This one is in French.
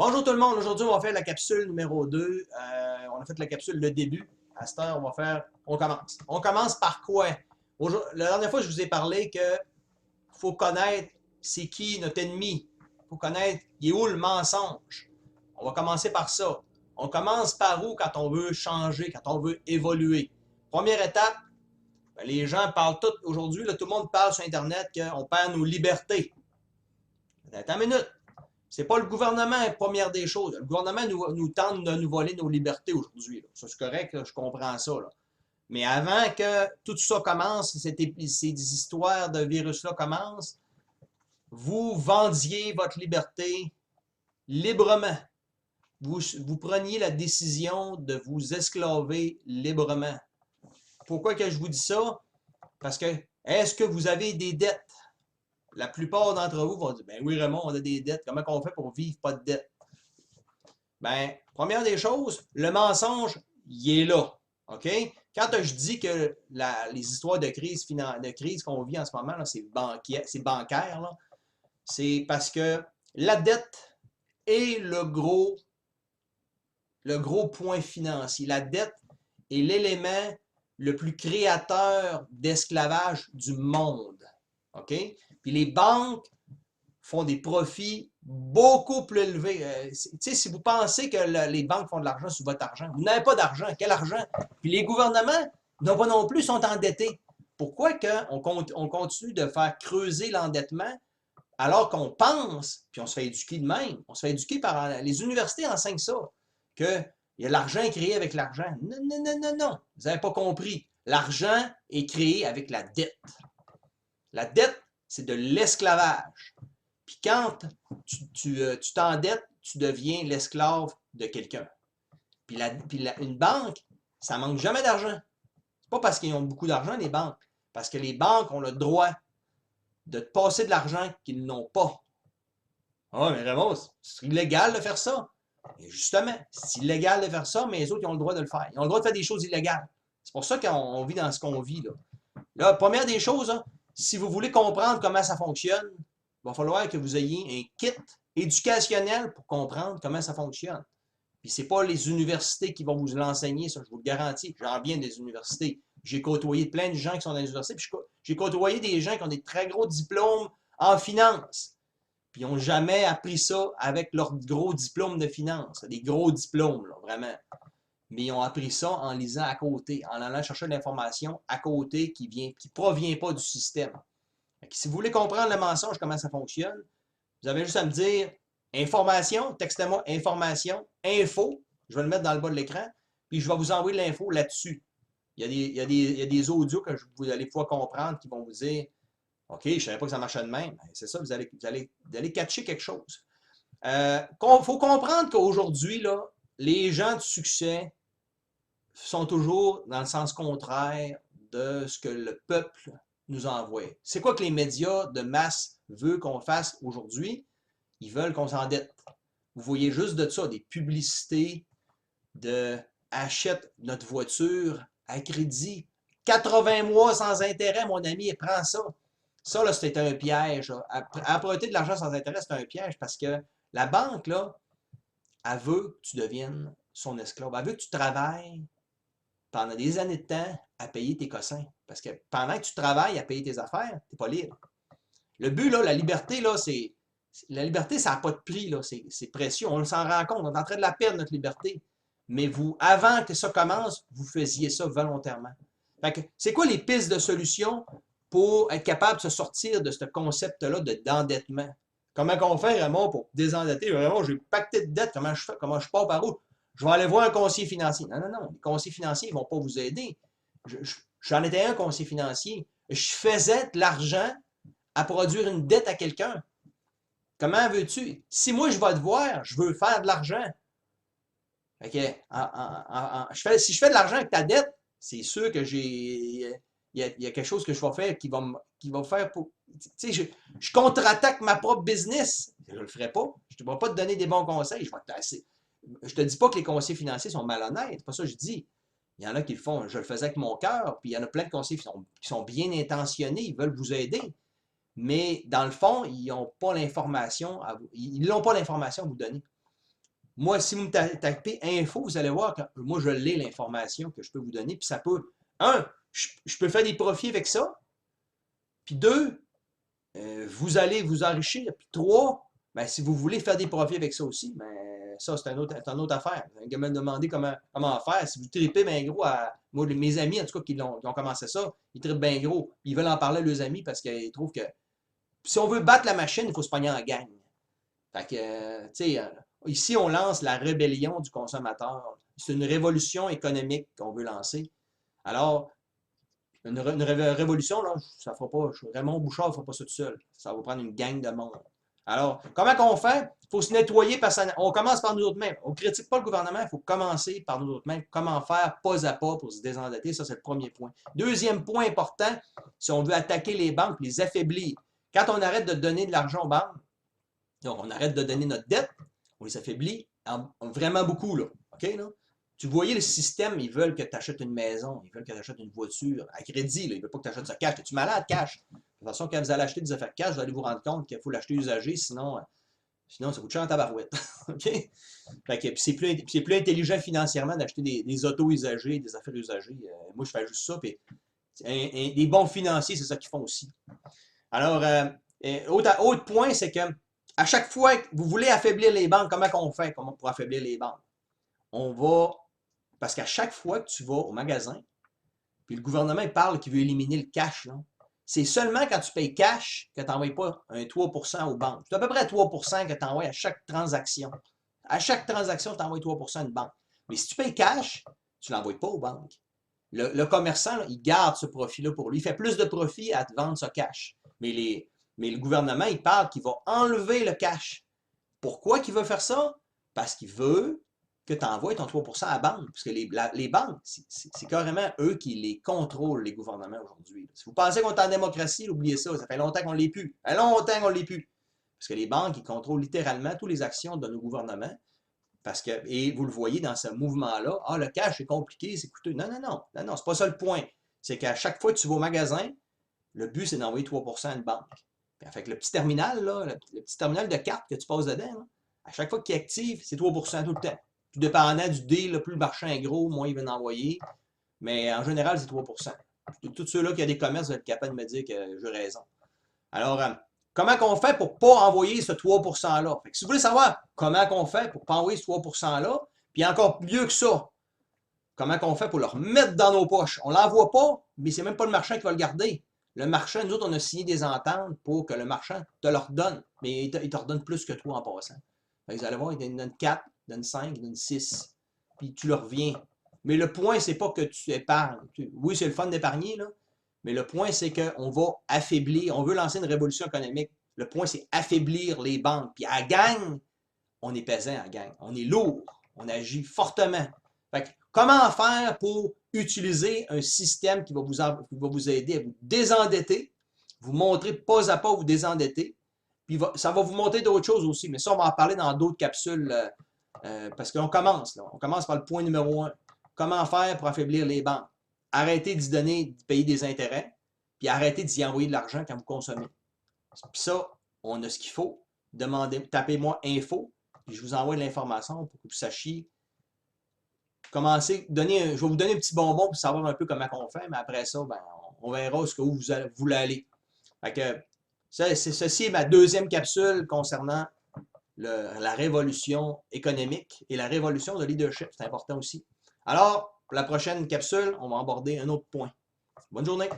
Bonjour tout le monde, aujourd'hui on va faire la capsule numéro 2. On a fait la capsule le début. À cette heure, on commence. On commence par quoi? La dernière fois, je vous ai parlé que faut connaître c'est qui notre ennemi. Il faut connaître il est où le mensonge. On va commencer par ça. On commence par où quand on veut changer, quand on veut évoluer? Première étape, les gens parlent tout aujourd'hui, tout le monde parle sur Internet qu'on perd nos libertés. Attends une minute. C'est pas le gouvernement, première des choses. Le gouvernement nous tente de nous voler nos libertés aujourd'hui. Ça, c'est correct, là, je comprends ça. Là. Mais avant que tout ça commence, ces histoires de virus-là commencent, vous vendiez votre liberté librement. Vous preniez la décision de vous esclaver librement. Pourquoi que je vous dis ça? Parce que, est-ce que vous avez des dettes? La plupart d'entre vous vont dire, ben oui Raymond, on a des dettes. Comment on fait pour vivre pas de dettes? Ben, première des choses, le mensonge, il est là. OK? Quand je dis que les histoires de crise qu'on vit en ce moment, c'est bancaire, c'est parce que la dette est le gros point financier. La dette est l'élément le plus créateur d'esclavage du monde. OK? Puis les banques font des profits beaucoup plus élevés. Si vous pensez que les banques font de l'argent sur votre argent, vous n'avez pas d'argent. Quel argent? Puis les gouvernements n'ont pas non plus, sont endettés. Pourquoi on continue de faire creuser l'endettement alors qu'on pense, puis on se fait éduquer de même, on se fait éduquer par les universités enseignent ça, que l'argent est créé avec l'argent. Non, non, non, non, non. Vous n'avez pas compris. L'argent est créé avec la dette. La dette, c'est de l'esclavage. Puis quand tu t'endettes, tu deviens l'esclave de quelqu'un. Puis une banque, ça manque jamais d'argent. C'est pas parce qu'ils ont beaucoup d'argent, les banques. Parce que les banques ont le droit de te passer de l'argent qu'ils n'ont pas. Ah, mais Raymond, c'est illégal de faire ça. Et justement, c'est illégal de faire ça, mais les autres, ils ont le droit de le faire. Ils ont le droit de faire des choses illégales. C'est pour ça qu'on vit dans ce qu'on vit. Là, première des choses, hein, si vous voulez comprendre comment ça fonctionne, il va falloir que vous ayez un kit éducationnel pour comprendre comment ça fonctionne. Puis c'est pas les universités qui vont vous l'enseigner, ça, je vous le garantis. J'en viens des universités. J'ai côtoyé plein de gens qui sont dans les universités, puis j'ai côtoyé des gens qui ont des très gros diplômes en finance. Puis ils n'ont jamais appris ça avec leur gros diplôme de finance. Des gros diplômes, là, vraiment. Mais ils ont appris ça en lisant à côté, en allant chercher de l'information à côté qui ne provient pas du système. Si vous voulez comprendre le mensonge, comment ça fonctionne, vous avez juste à me dire information, textez-moi information, info, je vais le mettre dans le bas de l'écran, puis je vais vous envoyer l'info là-dessus. Il y a des audios que vous allez pouvoir comprendre qui vont vous dire OK, je ne savais pas que ça marchait de même. C'est ça, vous allez catcher quelque chose. Il faut comprendre qu'aujourd'hui, les gens de succès sont toujours dans le sens contraire de ce que le peuple nous envoie. C'est quoi que les médias de masse veulent qu'on fasse aujourd'hui? Ils veulent qu'on s'endette. Vous voyez juste de ça, des publicités de achète notre voiture à crédit. 80 mois sans intérêt, mon ami, et prends ça. Ça, là, c'était un piège. Emprunter de l'argent sans intérêt, c'est un piège parce que la banque, là, elle veut que tu deviennes son esclave. Elle veut que tu travailles pendant des années de temps à payer tes cossins. Parce que pendant que tu travailles à payer tes affaires, tu n'es pas libre. Le but, là, la liberté, là, c'est. La liberté, ça n'a pas de prix, là. C'est précieux. On s'en rend compte. On est en train de la perdre, notre liberté. Mais vous, avant que ça commence, vous faisiez ça volontairement. C'est quoi les pistes de solution pour être capable de se sortir de ce concept-là d'endettement? Comment on fait, Raymond, pour désendetter? Raymond, j'ai pacté de dettes. Comment je fais? Comment je pars par où? Je vais aller voir un conseiller financier. Non, non, non. Les conseillers financiers ne vont pas vous aider. J'en étais un conseiller financier. Je faisais de l'argent à produire une dette à quelqu'un. Comment veux-tu? Si moi, je vais te voir, je veux faire de l'argent. Si je fais de l'argent avec ta dette, c'est sûr que il y a quelque chose que je vais faire qui va faire pour. Tu sais, je contre-attaque ma propre business. Je ne le ferai pas. Je ne vais pas te donner des bons conseils. Je ne te dis pas que les conseillers financiers sont malhonnêtes. C'est pas ça que je dis. Il y en a qui le font. Je le faisais avec mon cœur. Puis il y en a plein de conseillers qui sont bien intentionnés. Ils veulent vous aider. Mais dans le fond, ils n'ont pas l'information à vous donner. Moi, si vous me tapez info, vous allez voir que moi, je l'ai l'information que je peux vous donner. Puis ça peut, je peux faire des profits avec ça. Puis deux, vous allez vous enrichir. Puis trois, ben, si vous voulez faire des profits avec ça aussi, ben, ça, c'est une autre affaire. Vous allez me demander comment faire. Si vous tripez bien gros, moi, mes amis, en tout cas, qui ont commencé ça, ils trippent bien gros. Ils veulent en parler à leurs amis parce qu'ils trouvent que si on veut battre la machine, il faut se pogner en gang. Fait que, tu sais, ici, on lance la rébellion du consommateur. C'est une révolution économique qu'on veut lancer. Alors, une révolution, là, ça fera pas. Raymond Bouchard ne fera pas ça tout seul. Ça va prendre une gang de monde. Alors, comment qu'on fait? Il faut se nettoyer parce qu'on commence par nous autres mêmes. On ne critique pas le gouvernement, il faut commencer par nous autres mêmes. Comment faire pas à pas pour se désendetter? Ça, c'est le premier point. Deuxième point important, si on veut attaquer les banques, les affaiblir. Quand on arrête de donner de l'argent aux banques, donc on arrête de donner notre dette, on les affaiblit vraiment beaucoup, là. OK, là? Tu voyais le système, ils veulent que tu achètes une maison, ils veulent que tu achètes une voiture à crédit, là. Ils ne veulent pas que tu achètes ça cash. Es-tu malade, cash? De toute façon, quand vous allez acheter des affaires cash, vous allez vous rendre compte qu'il faut l'acheter usagé, sinon ça coûte cher en tabarouette. OK? Fait que, c'est plus intelligent financièrement d'acheter des autos usagées, des affaires usagées. Moi, je fais juste ça. Puis, des bons financiers, c'est ça qu'ils font aussi. Alors, autre point, c'est que à chaque fois que vous voulez affaiblir les banques, comment on fait pour affaiblir les banques? On va, parce qu'à chaque fois que tu vas au magasin, puis le gouvernement il parle qu'il veut éliminer le cash, c'est seulement quand tu payes cash que tu n'envoies pas un 3% aux banques. C'est à peu près 3% que tu envoies à chaque transaction. À chaque transaction, tu envoies 3% à une banque. Mais si tu payes cash, tu ne l'envoies pas aux banques. Le commerçant, là, il garde ce profit-là pour lui. Il fait plus de profit à te vendre ce cash. Mais le gouvernement, il parle qu'il va enlever le cash. Pourquoi qu'il veut faire ça? Parce qu'il veut que tu envoies ton 3% à la banque. Parce que les banques, c'est carrément eux qui les contrôlent, les gouvernements aujourd'hui. Si vous pensez qu'on est en démocratie, oubliez ça. Ça fait longtemps qu'on ne l'est plus. Ça fait longtemps qu'on ne l'est plus. Parce que les banques, ils contrôlent littéralement toutes les actions de nos gouvernements. Parce que, et vous le voyez dans ce mouvement-là, le cash, c'est compliqué, c'est coûteux. Non, c'est pas ça le point. C'est qu'à chaque fois que tu vas au magasin, le but, c'est d'envoyer 3% à une banque. Fait que le petit terminal, là, le petit terminal de carte que tu passes dedans, là, à chaque fois qu'il est actif, c'est 3% tout le temps. Tout dépendant du deal, plus le marché est gros, moins il va en envoyer. Mais en général, c'est 3%. Tous ceux-là qui ont des commerces vont être capables de me dire que j'ai raison. Alors, comment qu'on fait pour ne pas envoyer ce 3%-là? Si vous voulez savoir comment qu'on fait pour ne pas envoyer ce 3%-là, puis encore mieux que ça, comment qu'on fait pour le remettre dans nos poches? On ne l'envoie pas, mais c'est même pas le marchand qui va le garder. Le marchand, nous autres, on a signé des ententes pour que le marchand te le redonne, mais il te redonne plus que toi en passant. Vous allez voir, il te donne 4, il donne 5, il donne 6, puis tu le reviens. Mais le point, c'est pas que tu épargnes. Oui, c'est le fun d'épargner, là, mais le point, c'est qu'on va affaiblir, on veut lancer une révolution économique. Le point, c'est affaiblir les banques. Puis à gang, on est pesant à gang. On est lourd. On agit fortement. Fait que, comment faire pour utiliser un système qui va vous aider à vous désendetter, vous montrer pas à pas vous désendetter, puis ça va vous montrer d'autres choses aussi, mais ça, on va en parler dans d'autres capsules, parce qu'on commence, là. On commence par le point numéro 1. Comment faire pour affaiblir les banques? Arrêtez d'y payer des intérêts, puis arrêtez d'y envoyer de l'argent quand vous consommez. Puis ça, on a ce qu'il faut. Tapez-moi info, puis je vous envoie de l'information pour que vous sachiez. Je vais vous donner un petit bonbon pour savoir un peu comment on fait, mais après ça, ben, on verra où vous voulez aller. Fait que, ceci est ma deuxième capsule concernant la révolution économique et la révolution de leadership. C'est important aussi. Alors, pour la prochaine capsule, on va aborder un autre point. Bonne journée!